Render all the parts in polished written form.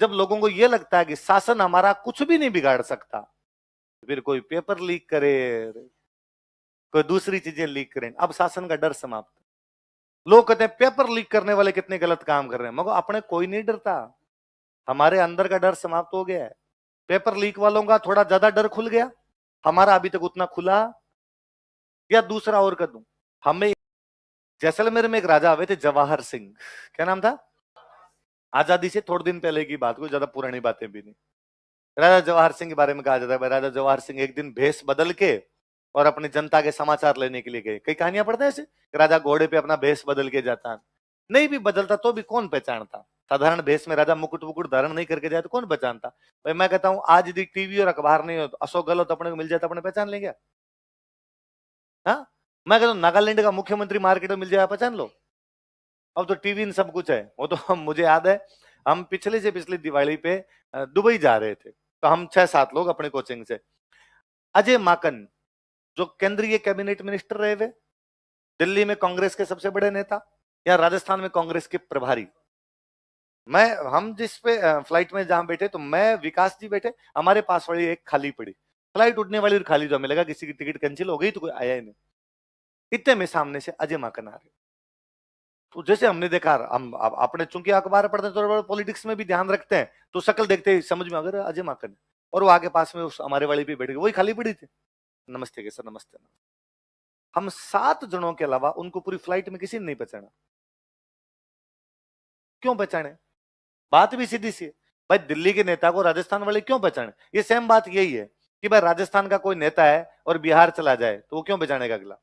जब लोगों को यह लगता है कि शासन हमारा कुछ भी नहीं बिगाड़ सकता, फिर कोई पेपर लीक करे, कोई दूसरी चीजें लीक करें, अब शासन का डर समाप्त। लोग कहते हैं पेपर लीक करने वाले कितने गलत काम कर रहे हैं, मगर अपने कोई नहीं डरता, हमारे अंदर का डर समाप्त हो गया है। पेपर लीक वालों का थोड़ा ज्यादा डर खुल गया, हमारा अभी तक उतना खुला। या दूसरा और कर दूं, हमें जैसलमेर में एक राजा आए थे, जवाहर सिंह, क्या नाम था, आजादी से थोड़े दिन पहले की बात, कोई ज्यादा पुरानी बातें भी नहीं। राजा जवाहर सिंह के बारे में कहा जाता है, राजा जवाहर सिंह एक दिन भेष बदल के और अपनी जनता के समाचार लेने के लिए गए। कई कहानियां पढ़ते हैं ऐसे, राजा घोड़े पे अपना भेष बदल के जाता, नहीं भी बदलता तो भी कौन पहचानता, साधारण भेष में राजा मुकुट वुकुट धारण नहीं करके जाए तो कौन पहचानता। भाई मैं कहता हूं आज यदि टीवी और अखबार नहीं हो तो अशोक गहलोत अपने को मिल जाए तो अपने पहचान लेंगे। हाँ, मैं कहता हूं नागालैंड का मुख्यमंत्री मार्केट में मिल जाए पहचान लो। अब तो टीवी इन सब कुछ है, वो तो हम, मुझे याद है हम पिछले से पिछली दिवाली पे दुबई जा रहे थे, तो हम 6-7 लोग अपने कोचिंग से। अजय माकन जो केंद्रीय कैबिनेट मिनिस्टर रहे हुए, दिल्ली में कांग्रेस के सबसे बड़े नेता, या राजस्थान में कांग्रेस के प्रभारी, मैं हम जिस पे फ्लाइट में जहां बैठे तो मैं विकास जी बैठे, हमारे पास वाली एक खाली पड़ी फ्लाइट उठने वाली, और खाली, जो हमें लगा किसी की टिकट कैंसिल हो गई तो कोई आया ही नहीं। इतने में सामने से अजय माकन आ रहे, तो जैसे हमने देखा, हम अपने चूंकि अखबार पढ़ते हैं तो पॉलिटिक्स में भी ध्यान रखते हैं, तो शक्ल देखते ही समझ में आ गया अजय माकन, और वो आगे पास में उस हमारे वाली पे बैठ गए, वही खाली पड़ी थी। नमस्ते के सर, नमस्ते। हम 7 जनों के अलावा उनको पूरी फ्लाइट में किसी ने नहीं पहचाना। क्यों पहचाने, बात भी सीधी सी है, भाई दिल्ली के नेता को राजस्थान वाले क्यों पहचाने। ये सेम बात यही है कि भाई राजस्थान का कोई नेता है और बिहार चला जाए तो वो क्यों पहचानेगा अगला,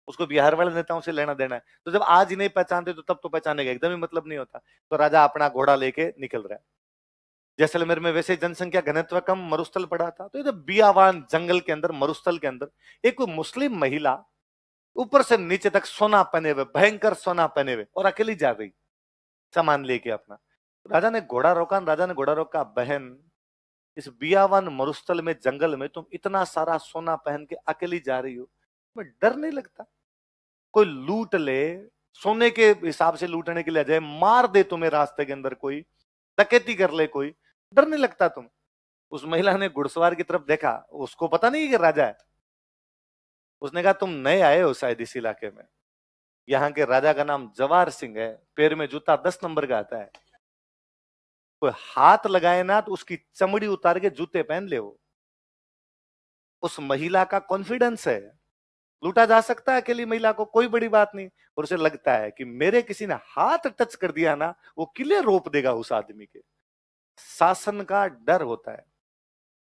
उसको बिहार वाले नेताओं से लेना देना है। तो जब आज ही नहीं पहचानते तो तब तो पहचानेगा, एकदम ही मतलब नहीं होता। तो राजा अपना घोड़ा लेके निकल रहा है। जैसलमेर में वैसे जनसंख्या घनत्व कम, मरुस्थल पड़ा था, तो इधर बियावान जंगल के अंदर, मरुस्थल के अंदर एक मुस्लिम महिला ऊपर से नीचे तक सोना पहने हुए, भयंकर सोना पहने हुए, और अकेली जा रही सामान लेके अपना। राजा ने घोड़ा रोका, राजा ने घोड़ा रोका, बहन इस बियावान मरुस्थल में, जंगल में तुम इतना सारा सोना पहन के अकेली जा रही हो, तुम्हें डर नहीं लगता कोई लूट ले, सोने के हिसाब से लूटने के लिए जाए, मार दे तुम्हें रास्ते के अंदर, कोई डकैती कर ले, कोई डर नहीं लगता तुम। उस महिला ने घुड़सवार की तरफ देखा, उसको पता नहीं कि राजा है। उसने कहा तुम नए आए हो शायद इस इलाके में, यहाँ के राजा का नाम जवाहर सिंह है, पैर में जूता 10 नंबर का आता है, कोई हाथ लगाए ना तो उसकी चमड़ी उतार के जूते पहन ले। वो उस महिला का कॉन्फिडेंस है, लूटा जा सकता है अकेली महिला को, कोई बड़ी बात नहीं। और उसे लगता है कि मेरे किसी ने हाथ टच कर दिया ना, वो किले रोप देगा उस आदमी के। शासन का डर होता है,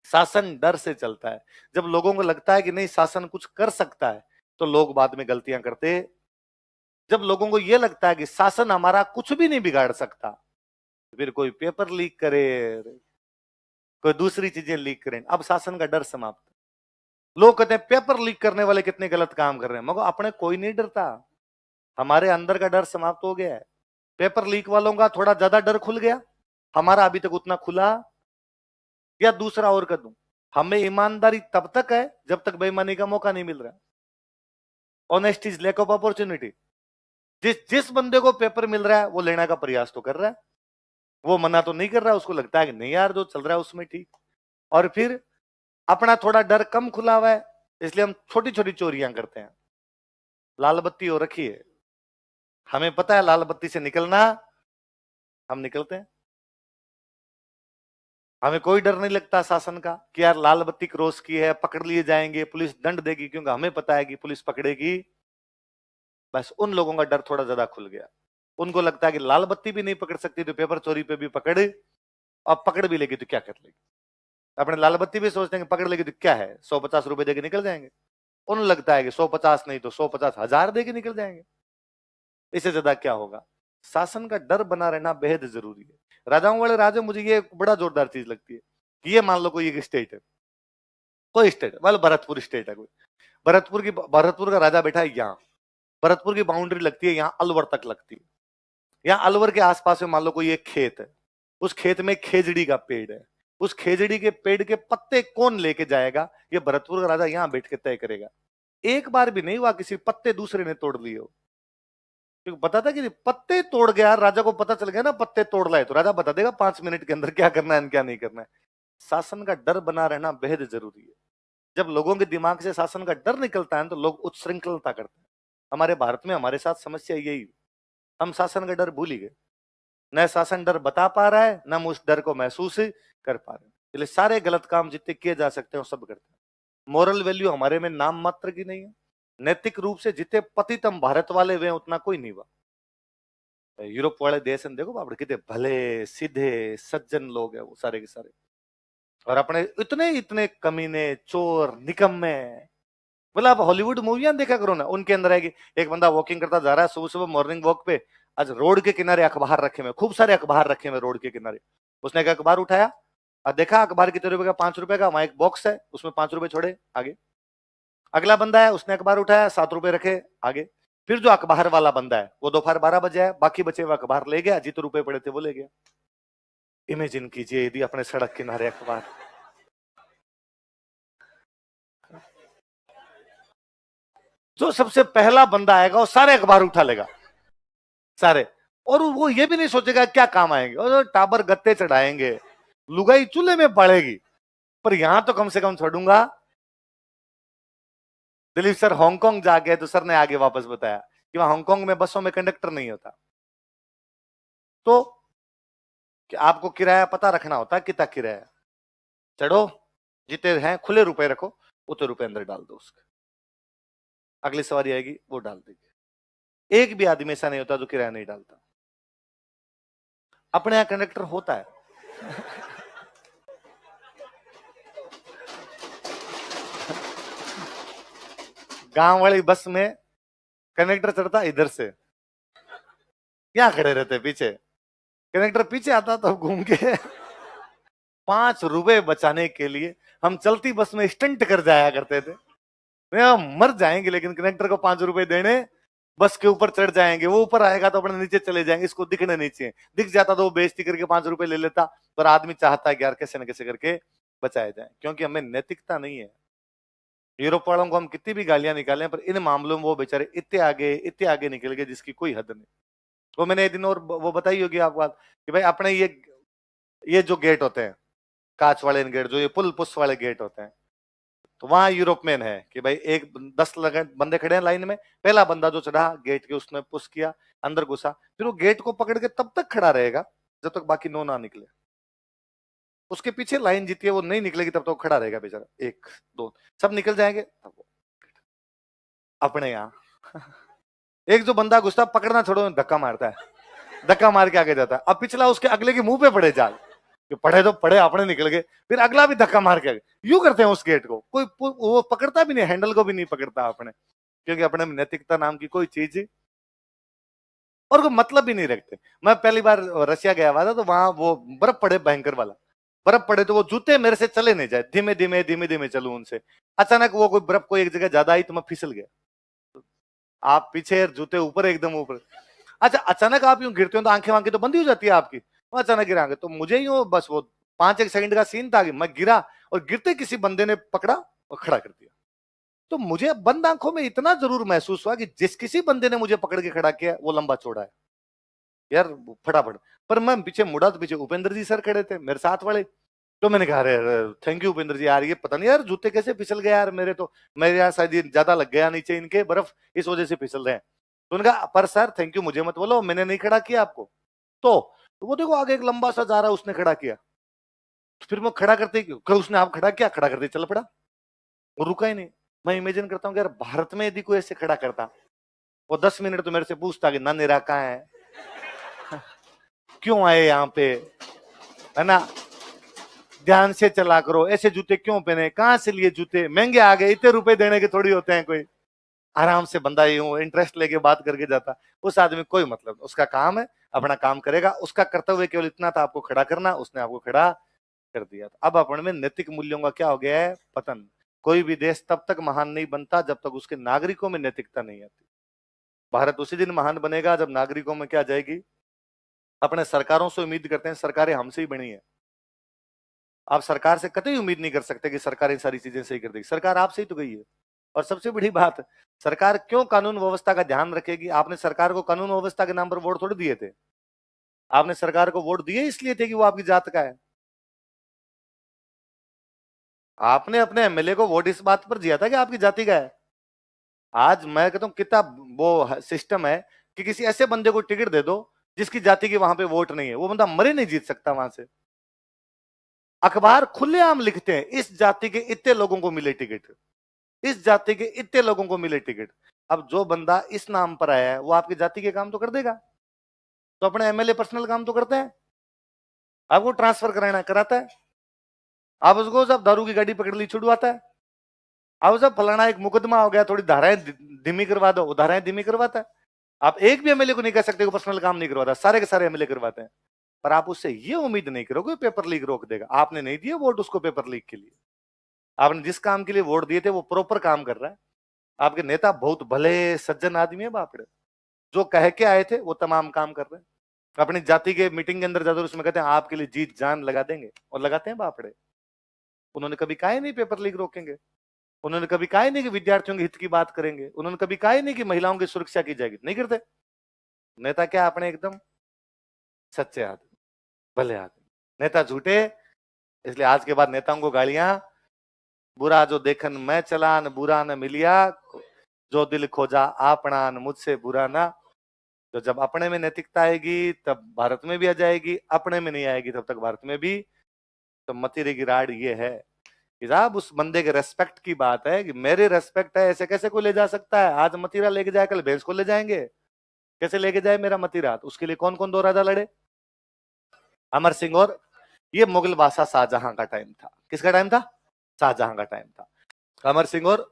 शासन डर से चलता है। जब लोगों को लगता है कि नहीं शासन कुछ कर सकता है, तो लोग बाद में गलतियां करते। जब लोगों को यह लगता है कि शासन हमारा कुछ भी नहीं बिगाड़ सकता, फिर कोई पेपर लीक करे, कोई दूसरी चीजें लीक करें, अब शासन का डर समाप्त। लोग कहते हैं पेपर लीक करने वाले कितने गलत काम कर रहे हैं, मगर अपने कोई नहीं डरता, हमारे अंदर का डर समाप्त हो गया है। पेपर लीक वालों का थोड़ा ज्यादा डर खुल गया, हमारा अभी तक उतना खुला। या दूसरा और कर दूं, हमें ईमानदारी तब तक है जब तक बेईमानी का मौका नहीं मिल रहा। Honesty is lack of opportunity. जिस जिस बंदे को पेपर मिल रहा है वो लेने का प्रयास तो कर रहा है, वो मना तो नहीं कर रहा, उसको लगता है कि नहीं यार जो चल रहा है उसमें ठीक। और फिर अपना थोड़ा डर कम खुला हुआ है, इसलिए हम छोटी छोटी चोरियां करते हैं। लाल बत्ती हो रखी है, हमें पता है लाल बत्ती से निकलना, हम निकलते हैं। हमें कोई डर नहीं लगता शासन का कि यार लाल बत्ती क्रॉस की है, पकड़ लिए जाएंगे, पुलिस दंड देगी, क्योंकि हमें पता है कि पुलिस पकड़ेगी। बस उन लोगों का डर थोड़ा ज्यादा खुल गया। उनको लगता है कि लाल बत्ती भी नहीं पकड़ सकती तो पेपर चोरी पे भी पकड़, और पकड़ भी लेगी तो क्या कर लेगी। अपने लाल बत्ती भी सोचते हैं कि पकड़ लेगी तो क्या है, 150 रुपए देके निकल जाएंगे। उन्हें लगता है कि 150 नहीं तो 150,000 देके निकल जाएंगे, इससे ज्यादा क्या होगा। शासन का डर बना रहना बेहद जरूरी है। राजाओं वाले राजा, मुझे ये बड़ा जोरदार चीज लगती है कि ये मान लो कोई एक स्टेट है, कोई स्टेट मतलब भरतपुर स्टेट है कोई, भरतपुर का राजा बैठा है यहाँ, भरतपुर की बाउंड्री लगती है यहाँ अलवर तक लगती है। यहाँ अलवर के आसपास में मान लो कोई एक खेत है, उस खेत में खेजड़ी का पेड़ है, उस खेजड़ी के पेड़ के पत्ते कौन लेके जाएगा, ये भरतपुर का राजा यहाँ बैठ के तय करेगा। एक बार भी नहीं हुआ किसी पत्ते दूसरे ने तोड़ लिए हो, क्योंकि पता था कि पत्ते तोड़ गया, राजा को पता चल गया ना पत्ते तोड़ लाए, तो राजा बता देगा 5 मिनट के अंदर क्या करना है क्या नहीं करना है। शासन का डर बना रहना बेहद जरूरी है। जब लोगों के दिमाग से शासन का डर निकलता है तो लोग उच्छृंखलता करते हैं। हमारे भारत में हमारे साथ समस्या यही, हम शासन का डर भूल ही गए। न शासन डर बता पा रहा है, न हम उस डर को महसूस ही कर पा रहे हैं। इसलिए सारे गलत काम जितने किए जा सकते हैं वो सब करते हैं। मोरल वैल्यू हमारे में नाम मात्र की नहीं है। नैतिक रूप से जितने पतित हम भारत वाले हुए उतना कोई नहीं हुआ। यूरोप वाले देश देखो बाप कितने भले सीधे सज्जन लोग हैं वो सारे के सारे, और अपने इतने इतने कमीने चोर निकम्मे। बोला आप हॉलीवुड मूवियां देखा करो ना, उनके अंदर आएगी एक बंदा वॉकिंग करता जा रहा है सुबह सुबह मॉर्निंग वॉक पे, आज रोड के किनारे अखबार रखे हुए, खूब सारे अखबार रखे हुए रोड के किनारे। उसने एक अखबार उठाया और देखा अखबार कितने रुपए का, 5 रुपए का, वहां एक बॉक्स है उसमें 5 रुपए छोड़े आगे। अगला बंदा है उसने अखबार उठाया 7 रुपए रखे आगे। फिर जो अखबार वाला बंदा है वो दोपहर 12 बजे है, बाकी बचे हुए अखबार ले गया, जितने रुपए पड़े थे वो ले गया। इमेजिन कीजिए यदि अपने सड़क किनारे अखबार, जो सबसे पहला बंदा आएगा वो सारे अखबार उठा लेगा सारे, और वो ये भी नहीं सोचेगा क्या काम आएंगे, और टाबर गत्ते चढ़ाएंगे, लुगाई चूल्हे में पड़ेगी। पर यहां तो कम से कम छोड़ूंगा। दिलीप सर हांगकांग जा गए तो सर ने आगे वापस बताया कि वहां हांगकांग में बसों में कंडक्टर नहीं होता, तो कि आपको किराया पता रखना होता है कितना किराया, चढ़ो जितने हैं खुले रुपए रखो, उतने रुपए अंदर डाल दो उसके, अगली सवारी आएगी वो डाल देगी। एक भी आदमी ऐसा नहीं होता जो किराया नहीं डालता। अपने यहां कंडक्टर होता है गांव वाली बस में कंडक्टर चढ़ता इधर से, क्या खड़े रहते पीछे, कंडक्टर पीछे आता तो घूम के 5 रुपए बचाने के लिए हम चलती बस में स्टंट कर जाया करते थे। हम मर जाएंगे लेकिन कंडक्टर को 5 रुपए देने, बस के ऊपर चढ़ जाएंगे, वो ऊपर आएगा तो अपने नीचे चले जाएंगे, इसको दिखने नहीं चाहिए, दिख जाता तो वो बेइज्जती करके 5 रुपए ले लेता। पर आदमी चाहता है कि यार कैसे न कैसे करके बचाया जाए, क्योंकि हमें नैतिकता नहीं है। यूरोप वालों को हम कितनी भी गालियां निकालें पर इन मामलों में वो बेचारे इतने आगे निकल गए जिसकी कोई हद नहीं। वो मैंने एक दिन और वो बताई होगी आपको बात कि भाई अपने ये जो गेट होते हैं कांच वाले गेट, जो ये पुल पुश वाले गेट होते हैं, तो वहां यूरोप में है कि भाई 10 बंदे खड़े हैं लाइन में, पहला बंदा जो चढ़ा गेट के उसने पुश किया, अंदर घुसा, फिर वो गेट को पकड़ के तब तक खड़ा रहेगा जब तक बाकी 9 ना निकले। उसके पीछे लाइन जीती है, वो नहीं निकलेगी तब तक तो खड़ा रहेगा बेचारा, 1 2 सब निकल जाएंगे तब वो अपने यहाँ एक जो बंदा घुसता पकड़ना छोड़ो धक्का मारता है, धक्का मार के आगे जाता है, अब पिछला उसके अगले के मुंह पे पड़े जाल, पढ़े तो पढ़े अपने निकल गए, फिर अगला भी धक्का मार के यूं करते हैं उस गेट को, कोई वो पकड़ता भी नहीं, हैंडल को भी नहीं पकड़ता अपने, क्योंकि अपने में नैतिकता नाम की कोई चीज और कोई मतलब भी नहीं रखते। मैं पहली बार रशिया गया हुआ था तो वहां वो बर्फ पड़े भयंकर वाला, बर्फ पड़े तो वो जूते मेरे से चले नहीं जाए, धीमे धीमे धीमे धीमे चलू उनसे, अचानक वो कोई बर्फ को एक जगह ज्यादा आई तो मैं फिसल गया, आप पीछे जूते ऊपर एकदम ऊपर, अच्छा अचानक आप यूं गिरते हो तो आंखें वांखें तो बंदी हो जाती है आपकी, वो अचानक गिरांगे तो मुझे यूं बस वो 5 एक सेकंड का सीन था कि मैं गिरा और गिरते किसी बंदे ने पकड़ा और खड़ा कर दिया। तो मुझे बंद आंखों में इतना जरूर महसूस हुआ कि जिस किसी बंदे ने मुझे पकड़ के खड़ा किया वो लंबा चौड़ा है यार, फटाफट। पर मैं पीछे मुड़ा तो पीछे उपेंद्र जी सर खड़े थे मेरे साथ वाले, तो मैंने कहा अरे थैंक यू उपेंद्र जी यार, ये पता नहीं यार जूते कैसे फिसल गए यार मेरे, तो मेरे यार शायद ये ज्यादा लग गया नीचे इनके बर्फ, इस वजह से फिसल रहे हैं। तो उन्होंने कहा पर सर थैंक यू मुझे मत बोलो, मैंने नहीं खड़ा किया आपको। तो वो देखो आगे एक लंबा सा जा रहा है उसने खड़ा किया, तो फिर मैं खड़ा करते उसने आप खड़ा किया, खड़ा करते चल पड़ा, वो रुका ही नहीं। मैं इमेजिन करता हूँ कि यार भारत में यदि कोई ऐसे खड़ा करता, वो 10 मिनट तो मेरे से पूछता कि ना निरा कहाँ है क्यों आए यहाँ पे, है ना, ध्यान से चला करो, ऐसे जूते क्यों पहने, कहां से लिए जूते, महंगे आ गए, इतने रुपए देने के थोड़ी होते हैं, कोई आराम से बंदा यूं इंटरेस्ट लेके बात करके जाता। उस आदमी कोई मतलब, उसका काम है अपना काम करेगा, उसका कर्तव्य केवल इतना था आपको खड़ा करना, उसने आपको खड़ा कर दिया। अब अपन में नैतिक मूल्यों का क्या हो गया है, पतन। कोई भी देश तब तक महान नहीं बनता जब तक उसके नागरिकों में नैतिकता नहीं आती। भारत उसी दिन महान बनेगा जब नागरिकों में क्या जाएगी। अपने सरकारों से उम्मीद करते हैं, सरकारें हमसे ही बनी है, आप सरकार से कतई उम्मीद नहीं कर सकते कि सरकार इन सारी चीजें सही कर देगी, सरकार आपसे ही तो गई है। और सबसे बड़ी बात, सरकार क्यों कानून व्यवस्था का ध्यान रखेगी? आपने सरकार को कानून व्यवस्था के नाम पर वोट थोड़ी दिए थे। आपने सरकार को वोट दिए इसलिए थे कि वो आपकी जात का है। आपने अपने एमएलए को वोट इस बात पर दिया था कि आपकी जाति का है। आज मैं कहता हूं कितना वो सिस्टम है कि किसी ऐसे बंदे को टिकट दे दो जिसकी जाति की वहां पे वोट नहीं है, वो बंदा मरे नहीं जीत सकता वहां से। अखबार खुलेआम लिखते हैं इस जाति के इतने लोगों को मिले टिकट, इस जाति के इतने लोगों को मिले टिकट। अब जो बंदा इस नाम पर आया है वो आपकी जाति के काम तो कर देगा, तो अपने एमएलए पर्सनल काम तो करते हैं। आपको ट्रांसफर कराना कराता है, आप उसको जब दारू की गाड़ी पकड़ ली छुड़वाता है, अब जब फलाना एक मुकदमा हो गया थोड़ी धाराएं धीमी करवा दो, वो धाराएं धीमी करवाता है। आप एक भी एमएलए को नहीं कह सकते पर्सनल काम नहीं करवाता, सारे के सारे एमएलए करवाते हैं। पर आप उससे ये उम्मीद नहीं करोगे पेपर लीक रोक देगा। आपने नहीं दिए वोट उसको पेपर लीक के लिए, आपने जिस काम के लिए वोट दिए थे वो प्रॉपर काम कर रहा है। आपके नेता बहुत भले सज्जन आदमी है बापड़े, जो कह के आए थे वो तमाम काम कर रहे हैं। अपनी जाति के मीटिंग के अंदर जाते उसमें कहते हैं आपके लिए जीत जान लगा देंगे, और लगाते हैं बापड़े। उन्होंने कभी कहा ही नहीं पेपर लीक रोकेंगे, उन्होंने कभी कहा ही नहीं कि विद्यार्थियों के हित की बात करेंगे, उन्होंने कभी कहा ही नहीं कि महिलाओं की सुरक्षा की जाएगी, नहीं करते। नेता क्या अपने एकदम सच्चे आदमी, भले आदमी। नेता झूठे, इसलिए आज के बाद नेताओं को गालियां। बुरा जो देखन मैं चलान, बुरा न मिलिया, जो दिल खोजा आपना मुझसे बुरा ना। तो जब अपने में नैतिकता आएगी तब भारत में भी आ जाएगी, अपने में नहीं आएगी तब तक भारत में भी। तो मतीरे की राड ये है कि साहब उस बंदे के रेस्पेक्ट की बात है कि मेरे रेस्पेक्ट है, ऐसे कैसे कोई ले जा सकता है? आज मतीरा लेके जाए कल भैंस को ले जाएंगे, कैसे लेके जाए मेरा मतीरा? तो उसके लिए कौन कौन दो राजा लड़े? अमर सिंह और ये मुगल बादशाह शाहजहां का टाइम था। किसका टाइम था? शाहजहां का टाइम था। अमर सिंह और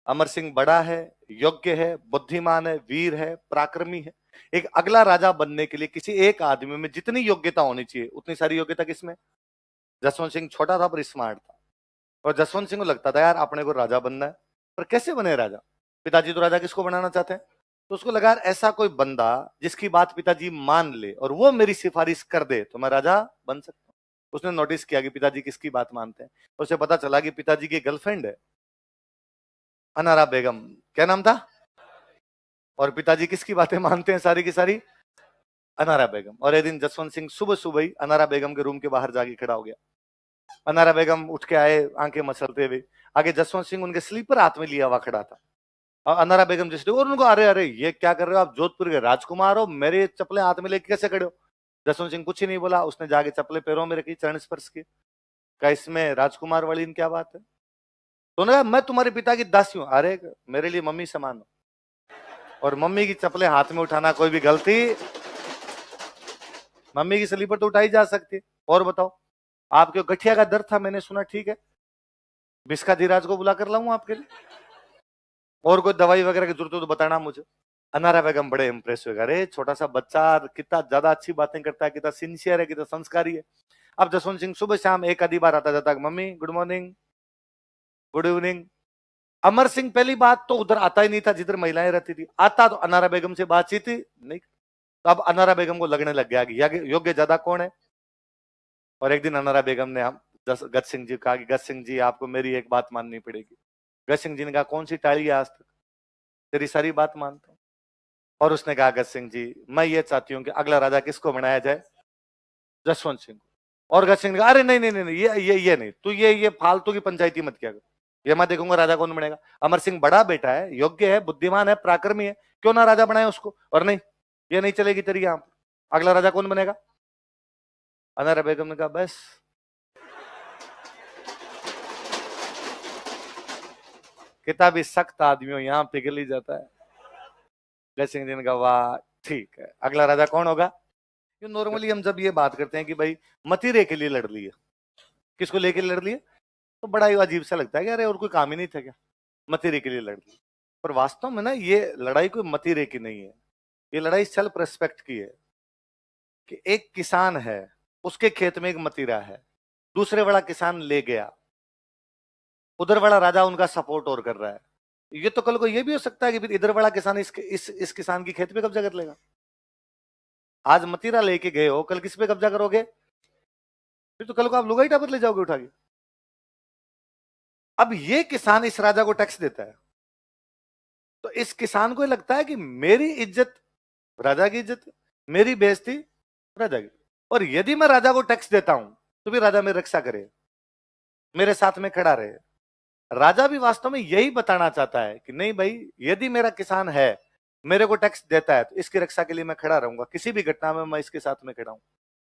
अमर सिंह बड़ा है, योग्य है, बुद्धिमान है, वीर है, पराक्रमी है। एक अगला राजा बनने के लिए किसी एक आदमी में जितनी योग्यता होनी चाहिए उतनी सारी योग्यता किसमें? जसवंत सिंह छोटा था पर स्मार्ट था, और जसवंत सिंह को लगता था यार अपने को राजा बनना है, पर कैसे बने राजा? पिताजी तो राजा किसको बनाना चाहते हैं, तो उसको लगा ऐसा कोई बंदा जिसकी बात पिताजी मान ले और वो मेरी सिफारिश कर दे तो मैं राजा बन सकता हूँ। उसने नोटिस किया कि पिताजी किसकी बात मानते हैं, उसे पता चला कि पिताजी की गर्लफ्रेंड है अनारा बेगम, क्या नाम था? और पिताजी किसकी बातें मानते हैं सारी की सारी? अनारा बेगम। और एक दिन जसवंत सिंह सुबह सुबह ही अनारा बेगम के रूम के बाहर जाके खड़ा हो गया। अनारा बेगम उठ के आए आंखें मसलते हुए, आगे जसवंत सिंह उनके स्लीपर हाथ में लिया हुआ खड़ा था। और अनारा बेगम जिस और उनको, अरे अरे ये क्या कर रहे हो आप? जोधपुर के राजकुमार हो, मेरे चप्पलें हाथ में लेके कैसे खड़े हो? जसवंत सिंह कुछ ही नहीं बोला, उसने जाके चप्पलें पैरों में रखी, चरण स्पर्श की, क्या इसमें राजकुमार वाली क्या बात है? तो उन्होंने कहा मैं तुम्हारे पिता की दासी हूं। अरे मेरे लिए मम्मी समान हो, और मम्मी की चप्पलें हाथ में उठाना कोई भी गलती? मम्मी की स्लीपर तो उठाई जा सकती है। और बताओ, आपके गठिया का दर्द था मैंने सुना, ठीक है, बिस्का धीराज को बुला कर लाऊं आपके लिए? और कोई दवाई वगैरह की जरूरत हो तो बताना मुझे। अनारा बेगम बड़े इंप्रेस हुए, अरे छोटा सा बच्चा कितना ज्यादा अच्छी बातें करता है, कितना सिंसियर है, कितना संस्कारी है। अब जसवंत सिंह सुबह शाम एक आधी बार आता जाता, mummy good morning, good evening. Amar Singh पहली बात तो उधर आता ही नहीं था जिधर महिलाएं रहती थी, आता तो अनारा बेगम से बातचीत ही नहीं। तो अब अनारा बेगम को लगने लग गया कि योग्य ज्यादा कौन है। और एक दिन अनारा बेगम ने हम गज सिंह जी कहा कि गज सिंह जी आपको मेरी एक बात माननी पड़ेगी। गज सिंह जी ने कहा कौन सी टाली है आज तक, तेरी सारी बात मानता हूं। और उसने कहा गज सिंह जी मैं ये चाहती हूँ कि अगला राजा किसको बनाया जाए? जसवंत सिंह को। और गज सिंह ने कहा अरे नहीं नहीं नहीं, ये नहीं, तू ये फालतू की पंचायती मत किया कर, ये मैं देखूंगा राजा कौन बनेगा। अमर सिंह बड़ा बेटा है, योग्य है, बुद्धिमान है, पराक्रमी है, क्यों ना राजा बनाए उसको? और नहीं, ये नहीं चलेगी तेरी यहां पर, अगला राजा कौन बनेगा? अनारा बेगम ने कहा बस। किताबी सख्त आदमी हो यहां पिघल ही जाता है। गज सिंह जी ने कहा वाह ठीक है, अगला राजा कौन होगा? नॉर्मली हम जब ये बात करते हैं कि भाई मतीरे के लिए लड़ लिए, किसको लेके लड़ लिए, तो बड़ा ही अजीब सा लगता है कि अरे और कोई काम ही नहीं था क्या, मतीरे के लिए लड़ लिए। पर वास्तव में ना ये लड़ाई कोई मतीरे की नहीं है, ये लड़ाई सेल्फ रेस्पेक्ट की है। कि एक किसान है, उसके खेत में एक मतीरा है, दूसरे वाला किसान ले गया, उधर वाला राजा उनका सपोर्ट और कर रहा है। ये तो कल को ये भी हो सकता है कि फिर इधर वाला किसान इस किसान की खेत पे कब्जा कर लेगा। आज मतीरा लेके गए हो, कल किस पे कब्जा करोगे? फिर तो कल को आप लुगाई टापर ले जाओगे उठा के। अब ये किसान इस राजा को टैक्स देता है, तो इस किसान को लगता है कि मेरी इज्जत राजा की इज्जत, मेरी बेइज्जती राजा की, और यदि मैं राजा को टैक्स देता हूं तो भी राजा मेरी रक्षा करे, मेरे साथ में खड़ा रहे। राजा भी वास्तव में यही बताना चाहता है कि नहीं भाई, यदि मेरा किसान है, मेरे को टैक्स देता है, तो इसकी रक्षा के लिए मैं खड़ा रहूंगा, किसी भी घटना में मैं इसके साथ में खड़ा हूं।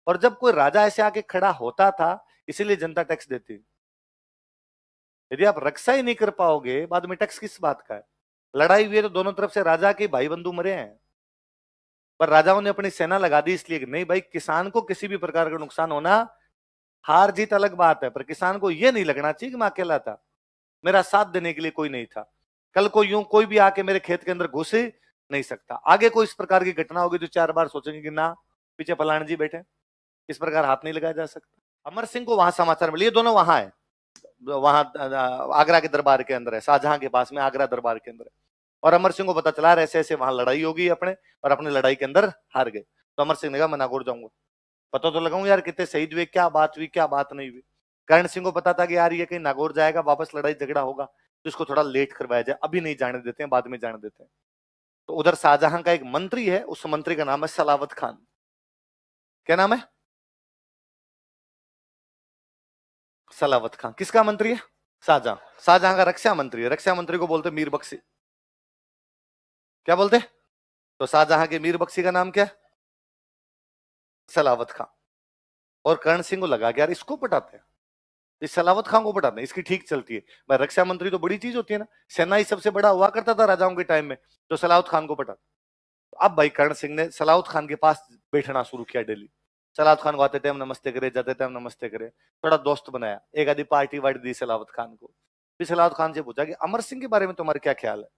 और जब कोई राजा ऐसे आके खड़ा होता था, इसीलिए जनता टैक्स देती। यदि आप रक्षा ही नहीं कर पाओगे, बाद में टैक्स किस बात का है? लड़ाई हुई है तो दोनों तरफ से राजा के भाई बंधु मरे हैं, पर राजाओं ने अपनी सेना लगा दी इसलिए कि नहीं भाई, किसान को किसी भी प्रकार का नुकसान होना, हार जीत अलग बात है, पर किसान को यह नहीं लगना चाहिए कि मैं अकेला था, मेरा साथ देने के लिए कोई नहीं था। कल को यूं कोई भी आके मेरे खेत के अंदर घुस नहीं सकता। आगे कोई इस प्रकार की घटना होगी तो 4 बार सोचेंगे कि ना, पीछे फलान जी बैठे, इस प्रकार हाथ नहीं लगाया जा सकता। अमर सिंह को वहां समाचार मिले, ये दोनों वहां है, वहां आगरा के दरबार के अंदर है, शाहजहां के पास में आगरा दरबार के अंदर है। और अमर सिंह को पता चला ऐसे ऐसे वहां लड़ाई होगी अपने, और अपनी लड़ाई के अंदर हार गए। तो अमर सिंह ने कहा मैं नागौर जाऊंगा, पता तो लगाऊं यार कितने शहीद हुए, क्या बात हुई क्या बात नहीं हुई। कर्ण सिंह को पता था कि यार ये कहीं नागौर जाएगा, वापस लड़ाई झगड़ा होगा, तो इसको थोड़ा लेट करवाया जाए, अभी नहीं जाने देते हैं, बाद में जाने देते हैं। तो उधर शाहजहां का एक मंत्री है, उस मंत्री का नाम है सलावत खान। क्या नाम है? सलावत खान। किसका मंत्री है? शाहजहां। शाहजहां का रक्षा मंत्री है। रक्षा मंत्री को बोलते मीर बख्शी। क्या बोलते? तो शाहजहां के मीर बख्शी का नाम क्या है? सलावत खान। और कर्ण सिंह को लगा कि यार इसको पटाते हैं, इस सलावत खान को पटाते हैं, इसकी ठीक चलती है। भाई रक्षा मंत्री तो बड़ी चीज होती है ना, सेना ही सबसे बड़ा हुआ करता था राजाओं के टाइम में, तो सलावत खान को पटाते। अब भाई कर्ण सिंह ने सलावत खान के पास बैठना शुरू किया डेली। सलावत खान को आते टाइम नमस्ते करे, जाते टाइम नमस्ते करे, थोड़ा दोस्त बनाया, एक आधी पार्टी वार्टी दी सलावत खान को। फिर सलावत खान से पूछा कि अमर सिंह के बारे में तुम्हारा क्या ख्याल है?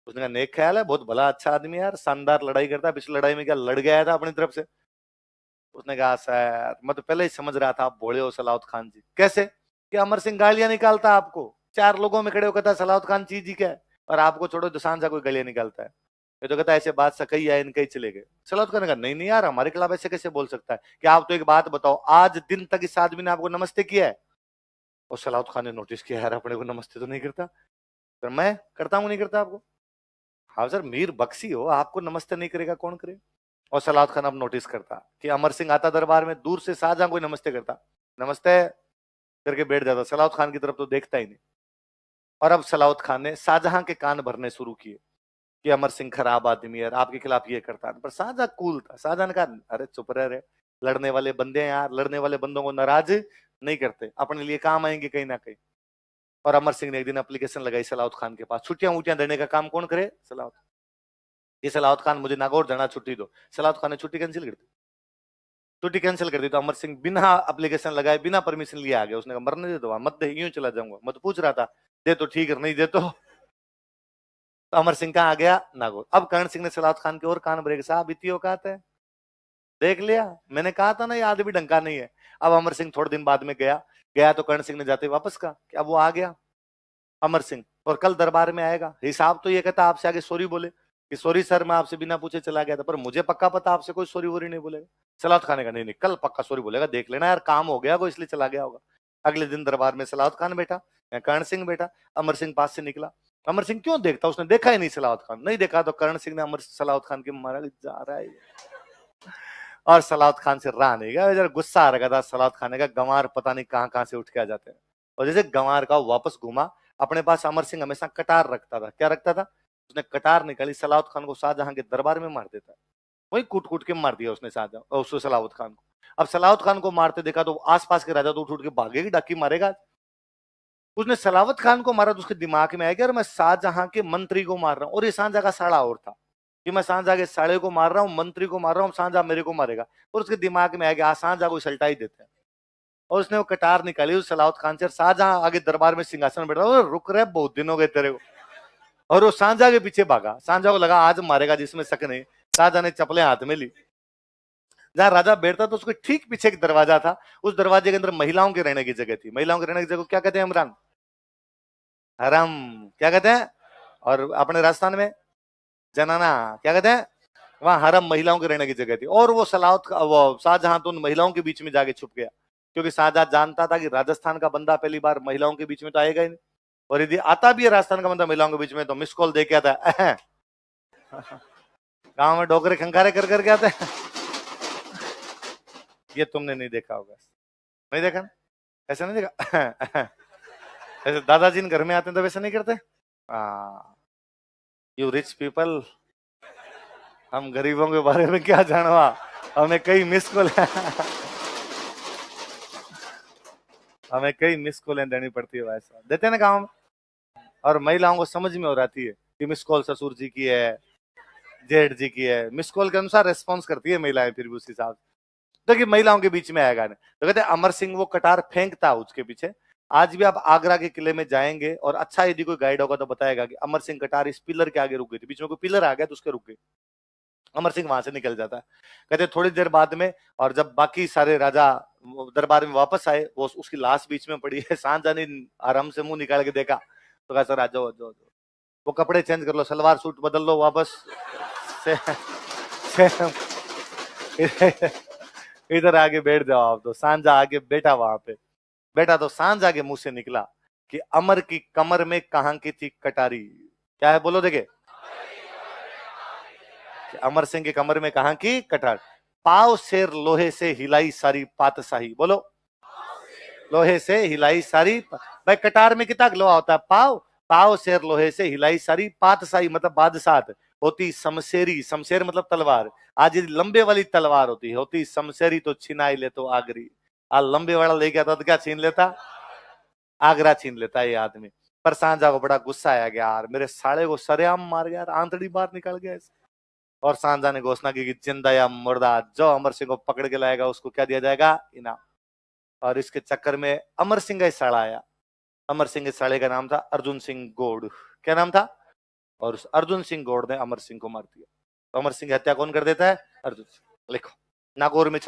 उसने कहा नेक ख्याल है, बहुत भला अच्छा आदमी है यार, शानदार लड़ाई करता है, पिछली लड़ाई में क्या लड़ गया था अपनी तरफ से। उसने कहा सर मैं तो पहले ही समझ रहा था आप भोले हो सलावत खान जी। कैसे? कि अमर सिंह गालियां निकालता आपको, 4 लोगों में खड़े होकर कहता सलावत खान चीज ही क्या है, और आपको छोड़ो दुसान सा कोई गालियां निकालता है। ये तो कहता है ऐसे बात सकई है, इनके ही चले गए। सलावत खान ने कहा नहीं नहीं यार, हमारे खिलाफ ऐसे कैसे बोल सकता है, कि आप तो एक बात बताओ, आज दिन तक इस आदमी ने आपको नमस्ते किया है? और सलावत खान ने नोटिस किया यार अपने को नमस्ते तो नहीं करता, पर मैं करता हूं नहीं करता आपको। हाँ सर, मीर बख्शी हो, आपको नमस्ते नहीं करेगा कौन करे? और सलावत खान अब नोटिस करता कि अमर सिंह आता दरबार में, दूर से शाहजहां कोई नमस्ते करता, नमस्ते करके बैठ जाता, सलावत खान की तरफ तो देखता ही नहीं। और अब सलावत खान ने शाहजहां के कान भरने शुरू किए कि अमर सिंह खराब आदमी है, आपके खिलाफ ये करता है। पर शाहजहां कूल था, शाहजहां ने कहा अरे चुप रहे, लड़ने वाले बंदे हैं यार, लड़ने वाले बंदों को नाराज नहीं करते, अपने लिए काम आएंगे कहीं ना कहीं। और अमर सिंह ने एक दिन एप्लीकेशन लगाई सलावत खान के पास, छुट्टियां वुट्टियां देने का काम कौन करे? सलावत। ये सलावत खान मुझे नागौर जाना, छुट्टी दो। सलावत खान ने छुट्टी कैंसिल कर दी। छुट्टी कैंसिल कर दी तो अमर सिंह बिना एप्लीकेशन लगाए, बिना परमिशन लिए आ गया। उसने कहा मरने दे दो, मत दे, यूं चला जाऊंगा। मत पूछ रहा था, दे तो ठीक है, नहीं दे तो अमर सिंह कहाँ आ गया? नागौर। अब कर्ण सिंह ने सलावत खान के और कान भरे, साहब इतनी औकात है, देख लिया, मैंने कहा था ना ये आदमी डंका नहीं है। अब अमर सिंह थोड़े दिन बाद में गया, गया तो कर्ण सिंह ने जाते वापस कहा कि अब वो आ गया अमर सिंह, और कल दरबार में आएगा। हिसाब तो ये कहता आपसे आगे सॉरी बोले कि सॉरी सर मैं आपसे बिना पूछे चला गया था, पर मुझे पक्का पता आपसे कोई सॉरी वोरी नहीं बोलेगा। सलावत खान का नहीं नहीं, कल पक्का सॉरी बोलेगा, देख लेना यार, काम हो गया कोई इसलिए चला गया होगा। अगले दिन दरबार में सलावत खान बैठा, कर्ण सिंह बैठा, अमर सिंह पास से निकला। अमर सिंह क्यों देखता, उसने देखा ही नहीं सलावत खान, नहीं देखा तो कर्ण सिंह ने अमर सलावत खान के मारा, जा रहा है और सलावत खान से रहा नहीं गया। जरा गुस्सा आ रहा था सलावत खान का, गंवार पता नहीं कहां कहां से उठ के आ जाते हैं। और जैसे गंवार का वापस घूमा, अपने पास अमर सिंह हमेशा कटार रखता था। क्या रखता था? उसने कटार निकाली, सलावत खान को शाहजहां के दरबार में मार देता है। वही कूट कूट के मार दिया उसने शाहजहां उसको, सलावत खान को। अब सलावत खान को मारते देखा तो आसपास के राजा तो उठ उठ के भागेगी, डाकी मारेगा। उसने सलावत खान को मारा तो उसके दिमाग में आया कि मैं शाहजहां के मंत्री को मार रहा हूं, और ये शाहजहां का साड़ा और था कि मैं शाहजहां के साड़े को मार रहा हूँ, मंत्री को मार रहा हूँ, शाहजहां मेरे को मारेगा। और उसके दिमाग में आया कि शाहजहां को सल्टा ही देते हैं। और उसने वो कटार निकाली उस सलावत खान से, शाहजहां आगे दरबार में सिंहासन बैठा, रुक रहे बहुत दिन हो गए तेरे को। और वो शाहजहां के पीछे भागा, शाहजहां को लगा आज मारेगा जिसमें शक नहीं। शाहजहां ने चपले हाथ में ली, जहां राजा बैठता तो उसके ठीक पीछे एक दरवाजा था, उस दरवाजे के अंदर महिलाओं के रहने की जगह थी। महिलाओं के रहने की जगह क्या कहते हैं इमरान? हरम। क्या कहते हैं? और अपने राजस्थान में जनाना क्या कहते हैं? वहां हरम महिलाओं के रहने की जगह थी। और वो शाहजहां तो उन महिलाओं के बीच में जाके छुप गया, क्योंकि शाहजहां जानता था कि राजस्थान का बंदा पहली बार महिलाओं के बीच में तो आएगा ही नहीं। और यदि आता भी है राजस्थान का बंदा महिलाओं के बीच में तो मिस कॉल दे के आता है। गांव में डोकरे खंखारे कर करके आते हैं। ये तुमने नहीं देखा होगा, नहीं देखा ना? ऐसा नहीं देखा? ऐसे दादाजी घर में आते हैं तो वैसे नहीं करते? यू रिच पीपल, हम गरीबों के बारे में क्या जानवा, हमें कई मिस कॉल हमें कई मिस कॉलें देनी पड़ती है भाई साहब, देते हैं ना गाँव में। और महिलाओं को समझ में हो जाती है कि मिस कॉल ससुर जी की है, जेठ जी की है, मिस कॉल के अनुसार रेस्पॉन्स करती है महिलाएं फिर भी उस हिसाब से। देखिए महिलाओं के बीच में आएगा नहीं तो कहते अमर सिंह वो कटार फेंकता उसके पीछे। आज भी आप आगरा के किले में जाएंगे और अच्छा यदि कोई गाइड होगा तो बताएगा कि अमर सिंह कटार इस पिलर के आगे रुक गई थी, बीच में कोई पिलर आ गया तो उसके रुक गई, अमर सिंह वहां से निकल जाता है। कहते थोड़ी देर बाद में और जब बाकी सारे राजा दरबार में वापस आए वो उसकी लाश बीच में पड़ी है, शाहजहां ने आराम से मुंह निकाल के देखा तो कहा सर आ जाओ जाओ, वो कपड़े चेंज कर लो, सलवार सूट बदल लो वापस इधर आगे बैठ जाओ आप। तो सांझा आगे बैठा, वहां पे बैठा तो सांझा के मुंह से निकला कि अमर की कमर में कहां की थी कटारी। क्या है बोलो देखे, अमर सिंह की कमर में कहां की कटार। पाव शेर लोहे से हिलाई सारी पातशाही, बोलो लोहे से हिलाई सारी। भाई कटार में कितना लोहा होता है, पाव, पाव शेर लोहे से हिलाई सारी पातशाही मतलब बादशाह होती शमशेरी, शमशेर मतलब तलवार। आज यदि लंबे वाली तलवार होती शमशेरी तो छिनाई ले तो आगरी। आज लंबे वाला लेके आता तो क्या छीन लेता, आगरा छीन लेता ये आदमी। पर सांझा को बड़ा गुस्सा आया गया, यार मेरे साले को सरेआम मार गया, आंतड़ी बाहर निकल गया इसे। और सांझा ने घोषणा की कि जिंदा या मुर्दा जो अमर सिंह को पकड़ के लाएगा उसको क्या दिया जाएगा, इनाम। और इसके चक्कर में अमर सिंह का साला आया। अमर सिंह के साले का नाम था अर्जुन सिंह गौड़। क्या नाम था? और उस अर्जुन सिंह गौड़ ने अमर सिंह को मार दिया। तो अमर सिंह की हत्या कौन कर देता है? अर्जुन सिंह। लिखो, नागौर में